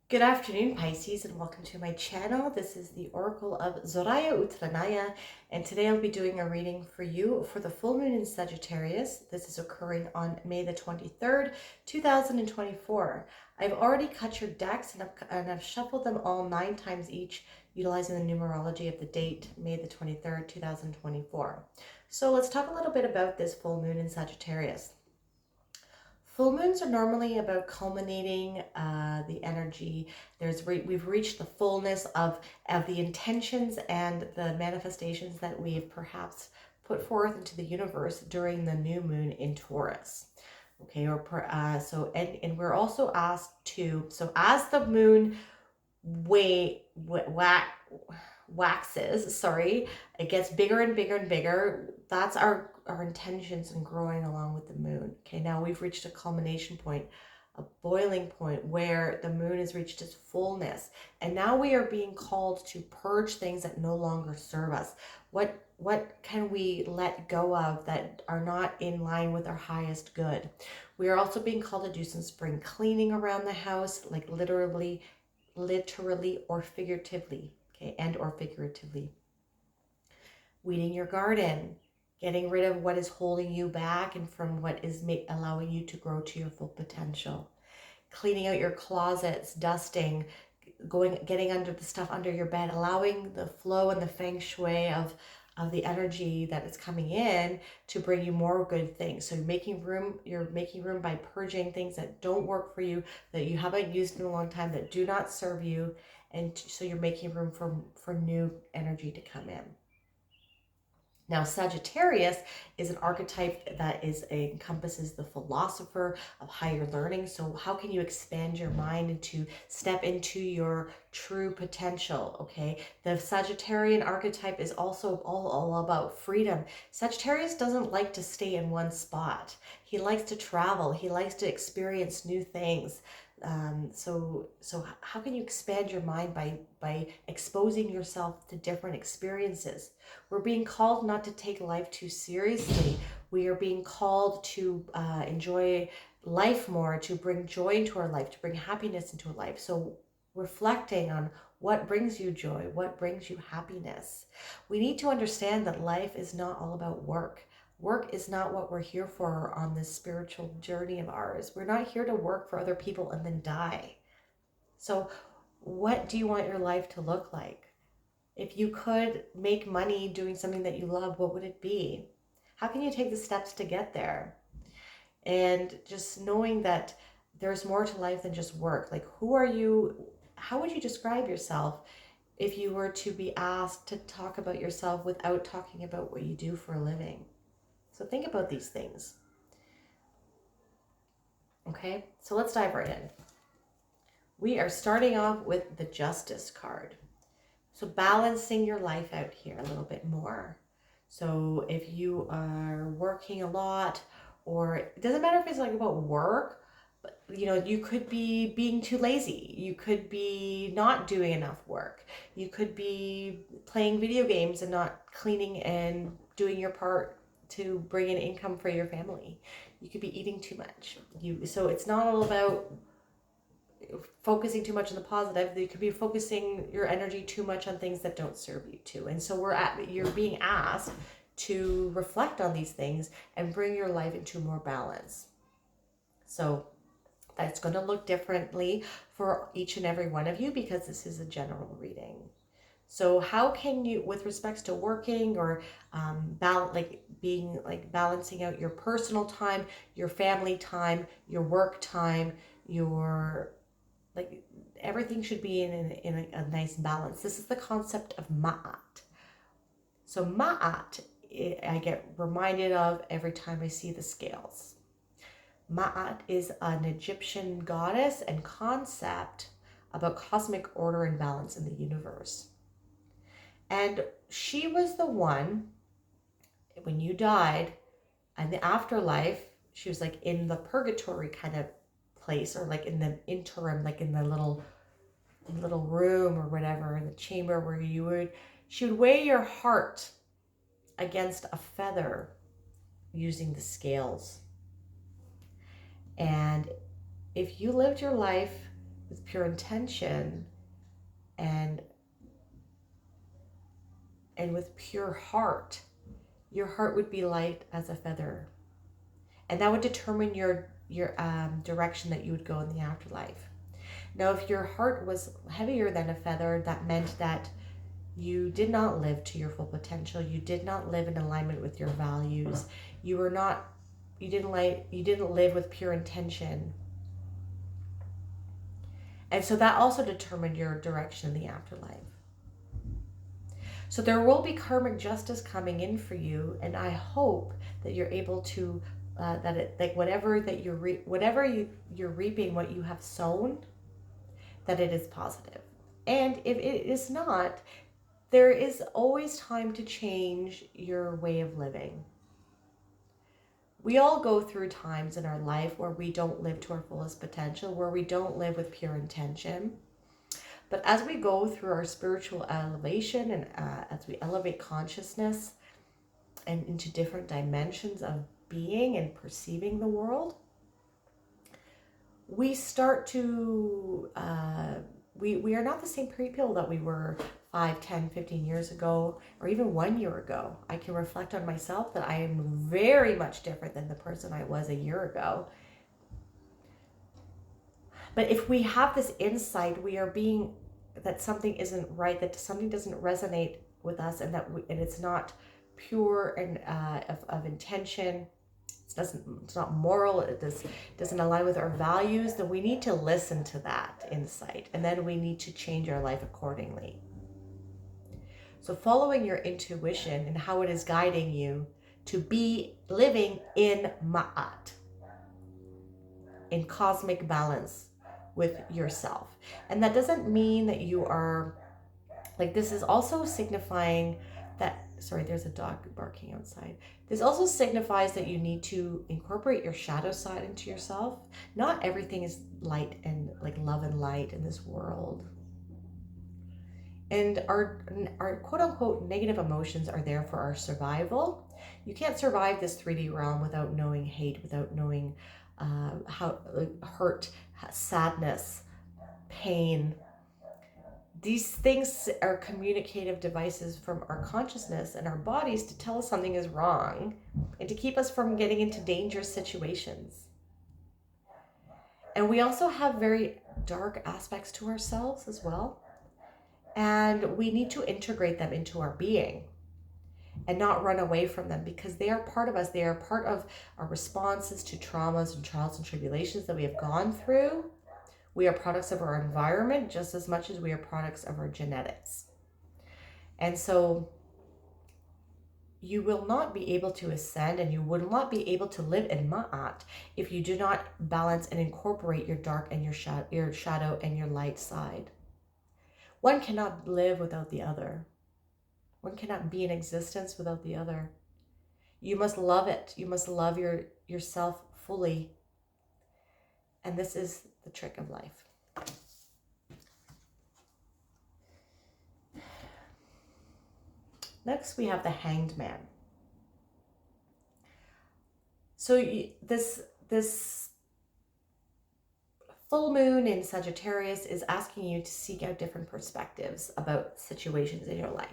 Good afternoon, Pisces, and welcome to my channel. This is the Oracle of Zoraya Utranaya, and today I'll be doing a reading for you for the full moon in Sagittarius. This is occurring on May the 23rd, 2024. I've already cut your decks and I've shuffled them all 9 times each, utilizing the numerology of the date, May the 23rd, 2024. So let's talk a little bit about this full moon in Sagittarius. Full moons are normally about culminating the energy. We've reached the fullness of the intentions and the manifestations that we've perhaps put forth into the universe during the new moon in Taurus. Okay, and we're also asked to, so as the moon waxes, it gets bigger and bigger and bigger. That's our intentions in growing along with the moon. Okay, now we've reached a culmination point, a boiling point where the moon has reached its fullness, and now we are being called to purge things that no longer serve us. What can we let go of that are not in line with our highest good? We are also being called to do some spring cleaning around the house, like literally or figuratively, okay, and or figuratively. Weeding your garden, getting rid of what is holding you back and from what is allowing you to grow to your full potential. Cleaning out your closets, dusting, getting under the stuff under your bed, allowing the flow and the feng shui of the energy that is coming in to bring you more good things. So you're making room by purging things that don't work for you, that you haven't used in a long time, that do not serve you. And so you're making room for new energy to come in. Now, Sagittarius is an archetype that encompasses the philosopher of higher learning. So how can you expand your mind and to step into your true potential, okay? The Sagittarian archetype is also all about freedom. Sagittarius doesn't like to stay in one spot. He likes to travel. He likes to experience new things. So how can you expand your mind by exposing yourself to different experiences? We're being called not to take life too seriously. We are being called to enjoy life more, to bring joy into our life, to bring happiness into our life. So reflecting on what brings you joy, what brings you happiness. We need to understand that life is not all about work. Work is not what we're here for on this spiritual journey of ours. We're not here to work for other people and then die. So what do you want your life to look like? If you could make money doing something that you love, what would it be? How can you take the steps to get there? And just knowing that there's more to life than just work. Like, who are you? How would you describe yourself if you were to be asked to talk about yourself without talking about what you do for a living? So think about these things. Okay, so let's dive right in. We are starting off with the Justice card. So balancing your life out here a little bit more. So if you are working a lot, or it doesn't matter if it's like about work, but you could be being too lazy. You could be not doing enough work. You could be playing video games and not cleaning and doing your part to bring in income for your family. You could be eating too much. So it's not all about focusing too much on the positive. You could be focusing your energy too much on things that don't serve you too. And so you're being asked to reflect on these things and bring your life into more balance. So that's going to look differently for each and every one of you because this is a general reading. So how can you, with respects to working or balancing out your personal time, your family time, your work time, your everything should be in a nice balance. This is the concept of Ma'at. So Ma'at, I get reminded of every time I see the scales. Ma'at is an Egyptian goddess and concept about cosmic order and balance in the universe. And she was the one, when you died, and the afterlife, she was like in the purgatory kind of place, or like in the interim, like in the little room or whatever, in the chamber where she would weigh your heart against a feather using the scales. And if you lived your life with pure intention and with pure heart, your heart would be light as a feather. And that would determine your direction that you would go in the afterlife. Now, if your heart was heavier than a feather, that meant that you did not live to your full potential. You did not live in alignment with your values. You didn't live with pure intention. And so that also determined your direction in the afterlife. So there will be karmic justice coming in for you, and I hope that you're able to whatever you're reaping, what you have sown, that it is positive. And if it is not, there is always time to change your way of living. We all go through times in our life where we don't live to our fullest potential, where we don't live with pure intention. But as we go through our spiritual elevation and as we elevate consciousness and into different dimensions of being and perceiving the world, we start to, we are not the same people that we were 5, 10, 15 years ago, or even 1 year ago. I can reflect on myself that I am very much different than the person I was a year ago. But if we have this insight, we are being, that something isn't right, that something doesn't resonate with us, and and it's not pure and of intention, it's not moral, it doesn't align with our values, then we need to listen to that insight, and then we need to change our life accordingly. So following your intuition and how it is guiding you to be living in Ma'at, in cosmic balance with yourself. And that doesn't mean that you are, like, this is also signifying that, sorry, there's a dog barking outside. This also signifies that you need to incorporate your shadow side into yourself. Not everything is light and like love and light in this world. And our quote unquote negative emotions are there for our survival. You can't survive this 3D realm without knowing hate, without knowing how hurt, sadness, pain. These things are communicative devices from our consciousness and our bodies to tell us something is wrong and to keep us from getting into dangerous situations. And we also have very dark aspects to ourselves as well. And we need to integrate them into our being and not run away from them, because they are part of us. They are part of our responses to traumas and trials and tribulations that we have gone through. We are products of our environment just as much as we are products of our genetics. And so you will not be able to ascend, and you will not be able to live in Ma'at if you do not balance and incorporate your dark and your shadow and your light side. One cannot live without the other. One cannot be in existence without the other. You must love it. You must love yourself fully. And this is the trick of life. Next, we have the Hanged Man. So this full moon in Sagittarius is asking you to seek out different perspectives about situations in your life.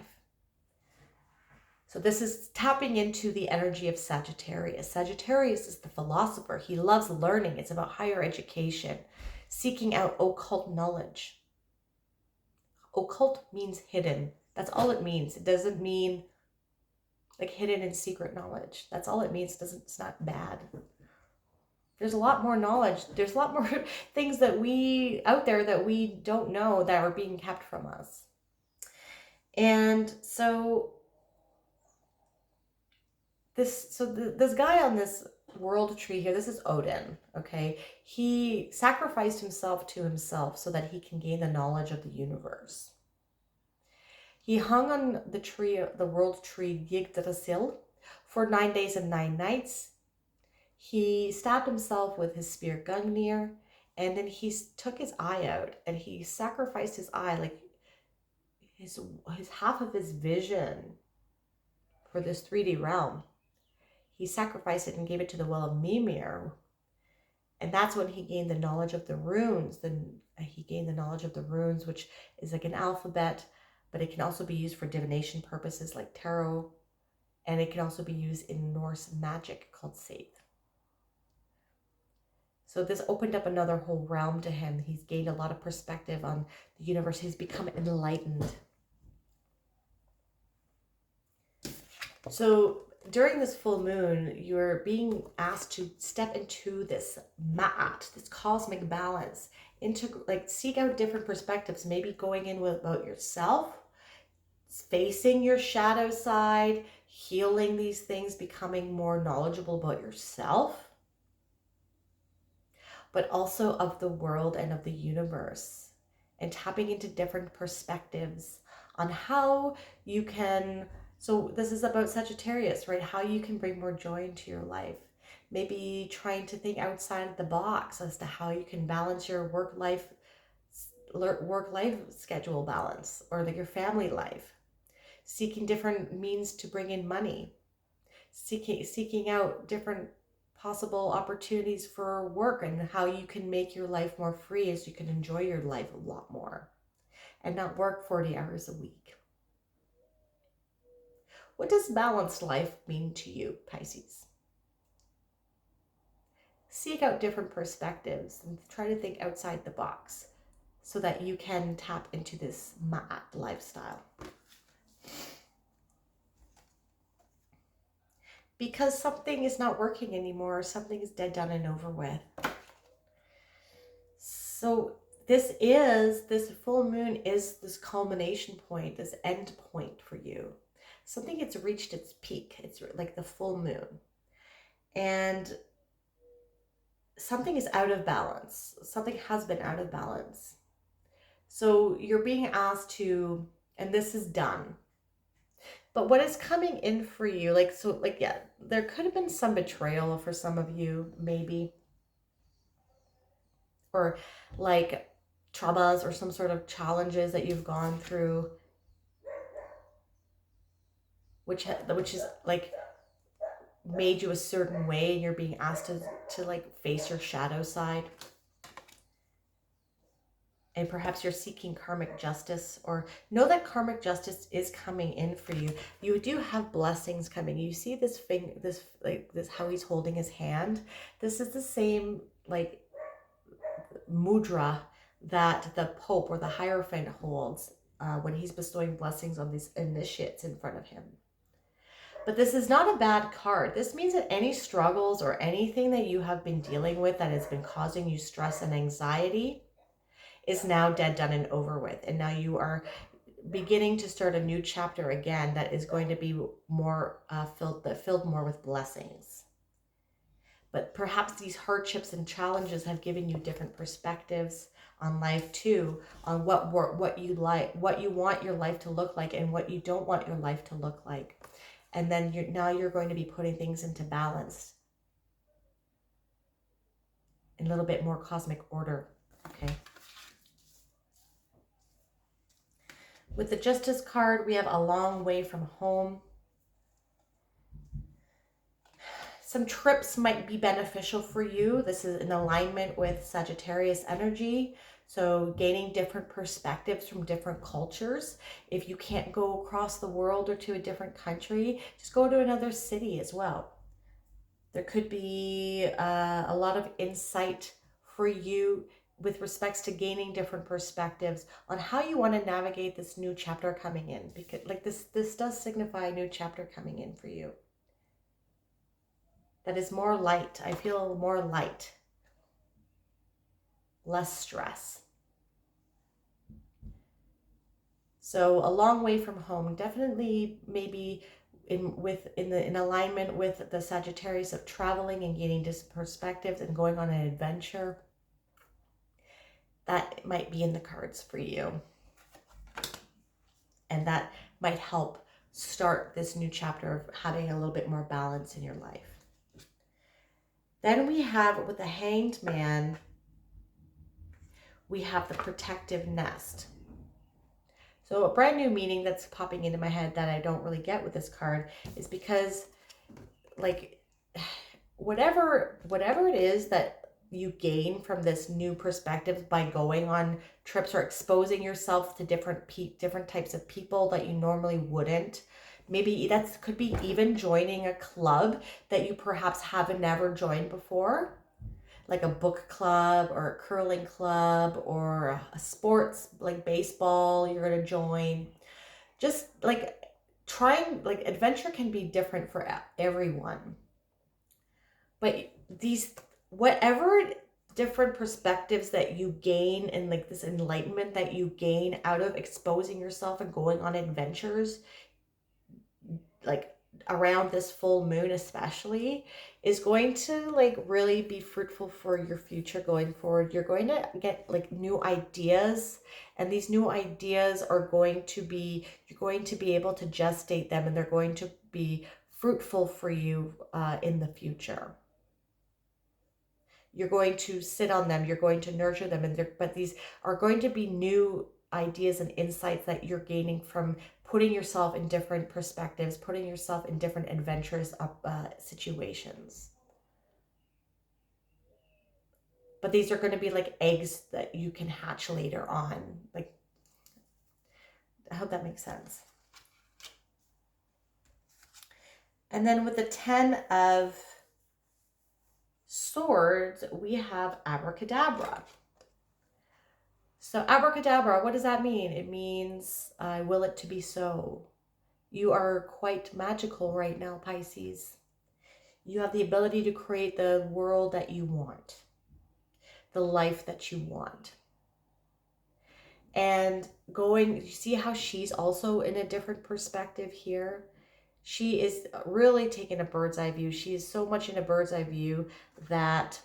So this is tapping into the energy of Sagittarius. Sagittarius is the philosopher. He loves learning. It's about higher education, seeking out occult knowledge. Occult means hidden. That's all it means. It doesn't mean like hidden and secret knowledge. That's all it means. It's not bad. There's a lot more knowledge. There's a lot more things that out there that we don't know that are being kept from us. And so this guy on this world tree here, this is Odin, okay? He sacrificed himself to himself so that he can gain the knowledge of the universe. He hung on the tree, the world tree Yggdrasil, for 9 days and 9 nights. He stabbed himself with his spear Gungnir, and then he took his eye out, and he sacrificed his eye, like his half of his vision for this 3D realm. He sacrificed it and gave it to the well of Mimir. And that's when he gained the knowledge of the runes. Then he gained the knowledge of the runes, which is like an alphabet, but it can also be used for divination purposes like tarot. And it can also be used in Norse magic called Saith. So this opened up another whole realm to him. He's gained a lot of perspective on the universe. He's become enlightened. So during this full moon, you're being asked to step into this ma'at, this cosmic balance, into like seek out different perspectives, maybe going in about yourself, facing your shadow side, healing these things, becoming more knowledgeable about yourself, but also of the world and of the universe, and tapping into different perspectives on how you can. So this is about Sagittarius, right? How you can bring more joy into your life. Maybe trying to think outside of the box as to how you can balance your work-life schedule balance, or like your family life. Seeking different means to bring in money. Seeking out different possible opportunities for work and how you can make your life more free, as you can enjoy your life a lot more and not work 40 hours a week. What does balanced life mean to you, Pisces? Seek out different perspectives and try to think outside the box so that you can tap into this ma'at lifestyle. Because something is not working anymore, something is dead, done, and over with. So this full moon is this culmination point, this end point for you. Something has reached its peak. It's like the full moon. And something is out of balance. Something has been out of balance. So you're being asked to, and this is done. But what is coming in for you, yeah, there could have been some betrayal for some of you, maybe. Or like traumas or some sort of challenges that you've gone through, which is like made you a certain way, and you're being asked to like face your shadow side. And perhaps you're seeking karmic justice, or know that karmic justice is coming in for you. You do have blessings coming. You see this how he's holding his hand. This is the same like mudra that the Pope or the Hierophant holds when he's bestowing blessings on these initiates in front of him. But this is not a bad card. This means that any struggles or anything that you have been dealing with that has been causing you stress and anxiety is now dead, done, and over with. And now you are beginning to start a new chapter again that is going to be more filled more with blessings. But perhaps these hardships and challenges have given you different perspectives on life too, on what you like, what you want your life to look like, and what you don't want your life to look like. And then you're going to be putting things into balance, in a little bit more cosmic order. Okay. With the Justice card, we have a long way from home. Some trips might be beneficial for you. This is in alignment with Sagittarius energy. So gaining different perspectives from different cultures. If you can't go across the world or to a different country, just go to another city as well. There could be a lot of insight for you with respects to gaining different perspectives on how you want to navigate this new chapter coming in, because like this does signify a new chapter coming in for you that is more light. I feel more light, less stress. So a long way from home, definitely maybe in alignment with the Sagittarius of traveling and gaining different perspectives and going on an adventure. That might be in the cards for you. And that might help start this new chapter of having a little bit more balance in your life. Then we have, with the Hanged Man, we have the protective nest. So a brand new meaning that's popping into my head that I don't really get with this card is because like whatever it is that you gain from this new perspective by going on trips or exposing yourself to different types of people that you normally wouldn't. Maybe that could be even joining a club that you perhaps haven't never joined before, like a book club or a curling club or a sports like baseball you're going to join. Just like trying, like adventure can be different for everyone. But these, whatever different perspectives that you gain and like this enlightenment that you gain out of exposing yourself and going on adventures, like around this full moon especially, is going to like really be fruitful for your future going forward. You're going to get like new ideas, and these new ideas are going to be, you're going to be able to gestate them, and they're going to be fruitful for you in the future. You're going to sit on them, you're going to nurture them, and but these are going to be new ideas and insights that you're gaining from putting yourself in different perspectives, putting yourself in different adventurous situations. But these are going to be like eggs that you can hatch later on. Like, I hope that makes sense. And then with the 10 of Swords, we have abracadabra. So abracadabra, what does that mean? It means I will it to be so. You are quite magical right now, Pisces. You have the ability to create the world that you want, the life that you want. And going, you see how she's also in a different perspective here? She is really taking a bird's eye view. She is so much in a bird's eye view that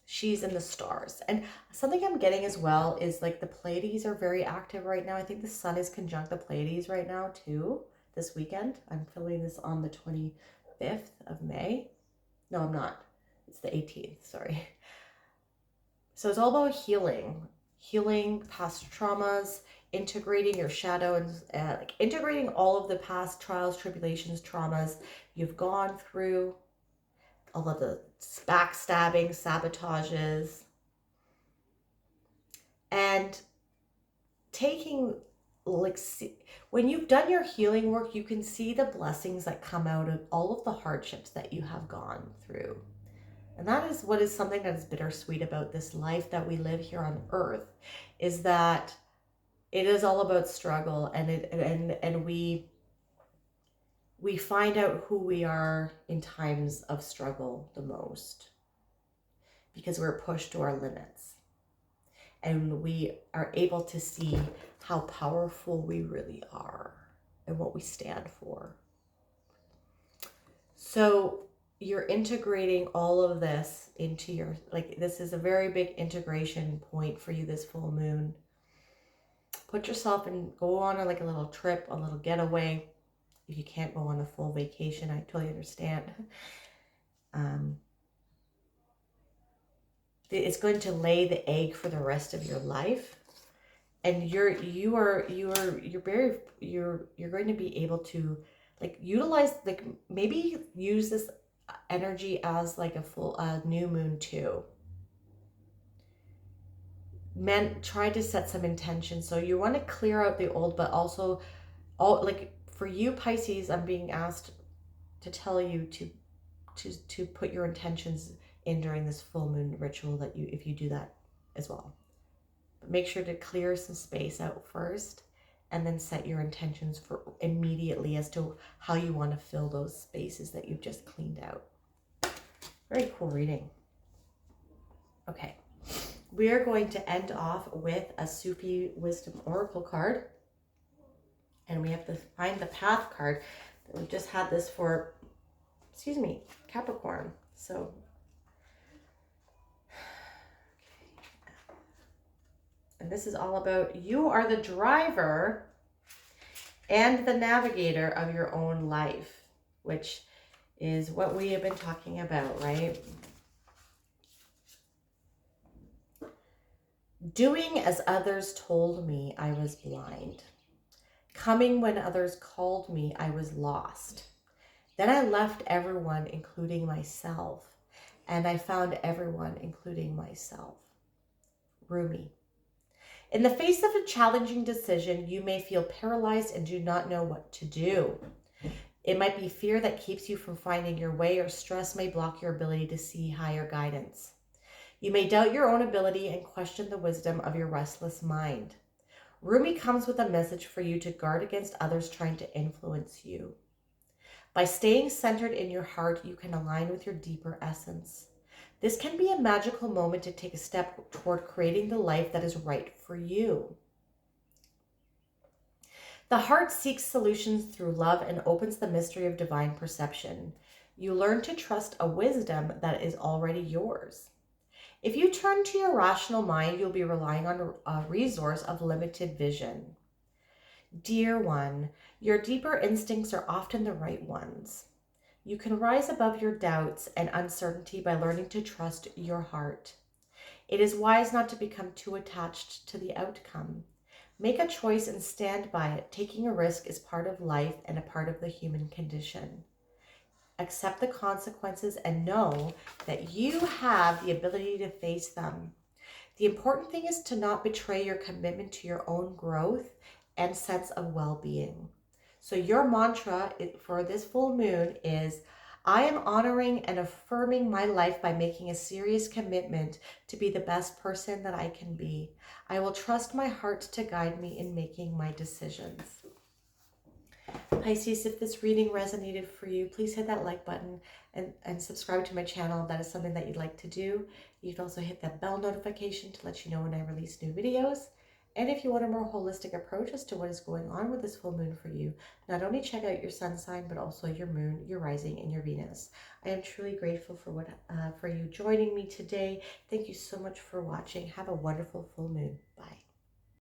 she's in the stars. And something I'm getting as well is like the Pleiades are very active right now. I think the sun is conjunct the Pleiades right now too, this weekend. I'm filming this on the 25th of May. No, I'm not. It's the 18th, sorry. So it's all about healing past traumas, integrating your shadow, and like integrating all of the past trials, tribulations, traumas you've gone through, all of the backstabbing, sabotages, and taking, like, when you've done your healing work, you can see the blessings that come out of all of the hardships that you have gone through. And that is what is something that is bittersweet about this life that we live here on earth, is that it is all about struggle, and we find out who we are in times of struggle the most, because we're pushed to our limits, and we are able to see how powerful we really are and what we stand for. So you're integrating all of this into your, like, this is a very big integration point for you this full moon. Put yourself and go on like a little trip, a little getaway. If you can't go on a full vacation, I totally understand. It's going to lay the egg for the rest of your life, and you're going to be able to like utilize, like maybe use this energy as like a full new moon too. Try to set some intention. So you want to clear out the old, but also like for you Pisces, I'm being asked to tell you to put your intentions in during this full moon ritual, that if you do that as well. But make sure to clear some space out first, and then set your intentions for immediately as to how you want to fill those spaces that you've just cleaned out. Very cool reading. Okay, we are going to end off with a Sufi Wisdom Oracle card, and we have to find the Path card. We just had this for, Capricorn. So, and this is all about, you are the driver and the navigator of your own life, which is what we have been talking about, right? Doing as others told me, I was blind. Coming when others called me, I was lost. Then I left everyone, including myself, and I found everyone, including myself. Rumi. In the face of a challenging decision, you may feel paralyzed and do not know what to do. It might be fear that keeps you from finding your way, or stress may block your ability to see higher guidance. You may doubt your own ability and question the wisdom of your restless mind. Rumi comes with a message for you to guard against others trying to influence you. By staying centered in your heart, you can align with your deeper essence. This can be a magical moment to take a step toward creating the life that is right for you. The heart seeks solutions through love and opens the mystery of divine perception. You learn to trust a wisdom that is already yours. If you turn to your rational mind, you'll be relying on a resource of limited vision. Dear one, your deeper instincts are often the right ones. You can rise above your doubts and uncertainty by learning to trust your heart. It is wise not to become too attached to the outcome. Make a choice and stand by it. Taking a risk is part of life and a part of the human condition. Accept the consequences and know that you have the ability to face them. The important thing is to not betray your commitment to your own growth and sense of well-being. So your mantra for this full moon is, I am honoring and affirming my life by making a serious commitment to be the best person that I can be. I will trust my heart to guide me in making my decisions. Pisces, if this reading resonated for you, please hit that like button and subscribe to my channel. That is something that you'd like to do. You can also hit that bell notification to let you know when I release new videos. And if you want a more holistic approach as to what is going on with this full moon for you, not only check out your sun sign, but also your moon, your rising, and your Venus. I am truly grateful for you joining me today. Thank you so much for watching. Have a wonderful full moon.